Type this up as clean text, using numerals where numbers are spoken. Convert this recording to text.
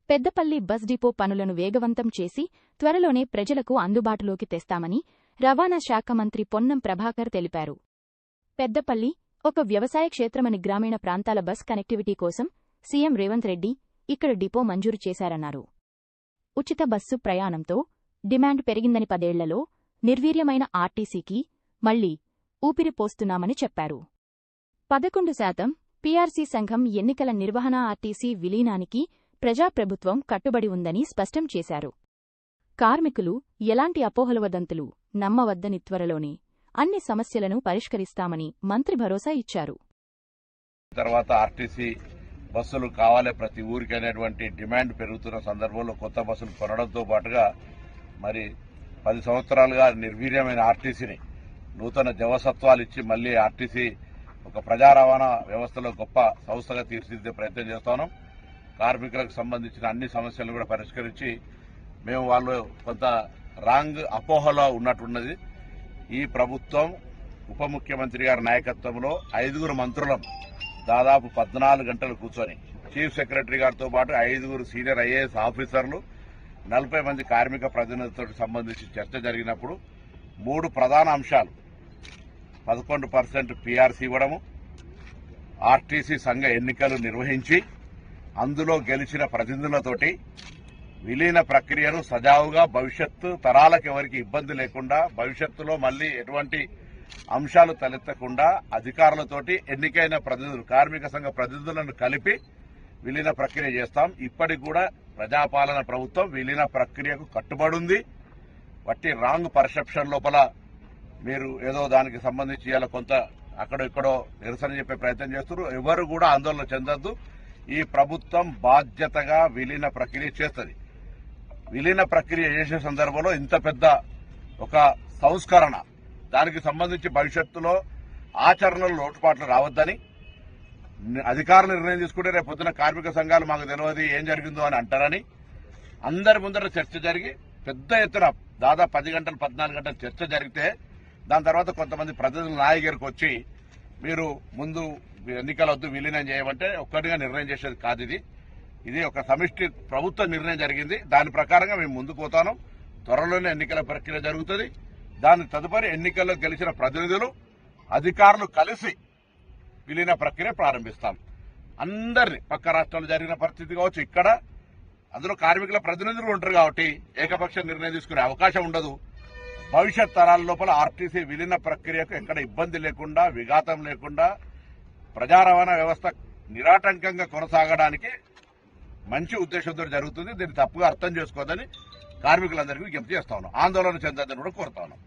Peddapalli bus depot పనులను వేగవంతం చేసి త్వరలోనే ప్రజలకు అందుబాటులోకి తెస్తామని రవాణా శాఖ మంత్రి పొన్నం ప్రభాకర్ తెలిపారు. పెద్దపల్లి ఒక వ్యవసాయ క్షేత్రమని గ్రామీణ ప్రాంతాల బస్ కనెక్టివిటీ కోసం సీఎం రేవంత్ రెడ్డి ఇక్కడ డిపో మంజూరు చేశారన్నారు. ఉచిత బస్సు ప్రయాణంతో డిమాండ్ పెరిగిందని 10 ఏళ్లలో నిర్వీర్యమైన ఆర్టీసీకి మళ్లీ ఊపిరి పోస్తున్నామని చెప్పారు. 11% పీఆర్సీ సంఘం ఎన్నికల నిర్వహణ ఆర్టీసీ విలీనానికి ప్రజాప్రభుత్వం కట్టుబడి ఉందని స్పష్టం చేశారు. కార్మికులు ఎలాంటి అపోహల వదంతులు నమ్మవద్దని త్వరలోనే అన్ని సమస్యలను పరిష్కరిస్తామని మంత్రి భరోసా ఇచ్చారు. తర్వాత ఆర్టీసీ బస్సులు కావాలి ప్రతి ఊరికి అనేటువంటి డిమాండ్ పెరుగుతున్న సందర్భంలో కొత్త బస్సులు కొనడంతో పాటుగా మరి 10 సంవత్సరాలుగా నిర్వీర్యమైన ఆర్టీసీని నూతన జవసత్వాలు ఇచ్చి మళ్లీ ఆర్టీసీ ఒక ప్రజా రవాణా వ్యవస్థలో గొప్ప సంస్థగా తీర్చిదిద్దే ప్రయత్నం చేస్తున్నాం. కార్మికులకు సంబంధించిన అన్ని సమస్యలను కూడా పరిష్కరించి మేము వాళ్ళు కొంత రాంగ్ అపోహలో ఉన్నట్టున్నది. ఈ ప్రభుత్వం ఉప ముఖ్యమంత్రి గారి నాయకత్వంలో 5 మంత్రులం దాదాపు 14 గంటలు కూర్చొని చీఫ్ సెక్రటరీ గారితో పాటు 5 సీనియర్ ఐఏఎస్ ఆఫీసర్లు 40 మంది కార్మిక ప్రతినిధులతో సంబంధించి చర్చ జరిగినప్పుడు 3 ప్రధాన అంశాలు 11% పీఆర్సీ ఇవ్వడము, ఆర్టీసీ సంఘ ఎన్నికలు నిర్వహించి అందులో గెలిచిన ప్రతినిధులతోటి విలీన ప్రక్రియను సజావుగా భవిష్యత్తు తరాలకు ఎవరికి ఇబ్బంది లేకుండా భవిష్యత్తులో మళ్లీ ఎటువంటి అంశాలు తలెత్తకుండా అధికారులతోటి ఎన్నికైన ప్రతినిధులు కార్మిక సంఘ ప్రతినిధులను కలిపి విలీన ప్రక్రియ చేస్తాం. ఇప్పటికి కూడా ప్రజాపాలన ప్రభుత్వం విలీన ప్రక్రియకు కట్టుబడి ఉంది. వట్టి రాంగ్ పర్సెప్షన్ లోపల మీరు ఏదో దానికి సంబంధించి ఇలా కొంత అక్కడో ఇక్కడో నిరసన చెప్పే ప్రయత్నం చేస్తున్నారు. ఎవరు కూడా ఆందోళన చెందొద్దు. ఈ ప్రభుత్వం బాధ్యతగా విలీన ప్రక్రియ చేస్తుంది. విలీన ప్రక్రియ చేసే సందర్భంలో ఇంత పెద్ద ఒక సంస్కరణ దానికి సంబంధించి భవిష్యత్తులో ఆచరణలో లోటుపాట్లు రావద్దని అధికారులు నిర్ణయం తీసుకుంటే రేపు పొద్దున కార్మిక సంఘాలు మాకు తెలియదు ఏం జరిగిందో అని అంటారని అందరి ముందర చర్చ జరిగి పెద్ద ఎత్తున దాదాపు 10 గంటలు 14 గంటలు చర్చ జరిగితే దాని తర్వాత కొంతమంది ప్రతినిధుల నాయకులకు వచ్చి మీరు ముందు ఎన్నికల వద్దు విలీనం చేయమంటే ఒక్కటిగా నిర్ణయం చేసేది కాదు. ఇది ఒక సమిష్టి ప్రభుత్వ నిర్ణయం జరిగింది. దాని ప్రకారంగా మేము ముందుకు పోతాను. త్వరలోనే ఎన్నికల ప్రక్రియ జరుగుతుంది. దాని తదుపరి ఎన్నికల్లో గెలిచిన ప్రతినిధులు అధికారులు కలిసి విలీన ప్రక్రియ ప్రారంభిస్తాం. అందరినీ పక్క రాష్ట్రాల్లో జరిగిన పరిస్థితి కావచ్చు, ఇక్కడ అందులో కార్మికుల ప్రతినిధులు ఉంటారు కాబట్టి ఏకపక్ష నిర్ణయం తీసుకునే అవకాశం ఉండదు. భవిష్యత్ తరాల లోపల ఆర్టీసీ విలీన ప్రక్రియకు ఎక్కడ ఇబ్బంది లేకుండా విఘాతం లేకుండా ప్రజా రవాణా వ్యవస్థ నిరాటంకంగా కొనసాగడానికి మంచి ఉద్దేశంతో జరుగుతుంది. దీన్ని తప్పుగా అర్థం చేసుకోవద్దని కార్మికులందరికీ విజ్ఞప్తి చేస్తా ఉన్నాం. ఆందోళన చెందొద్దని కూడా కోరుతా ఉన్నాం.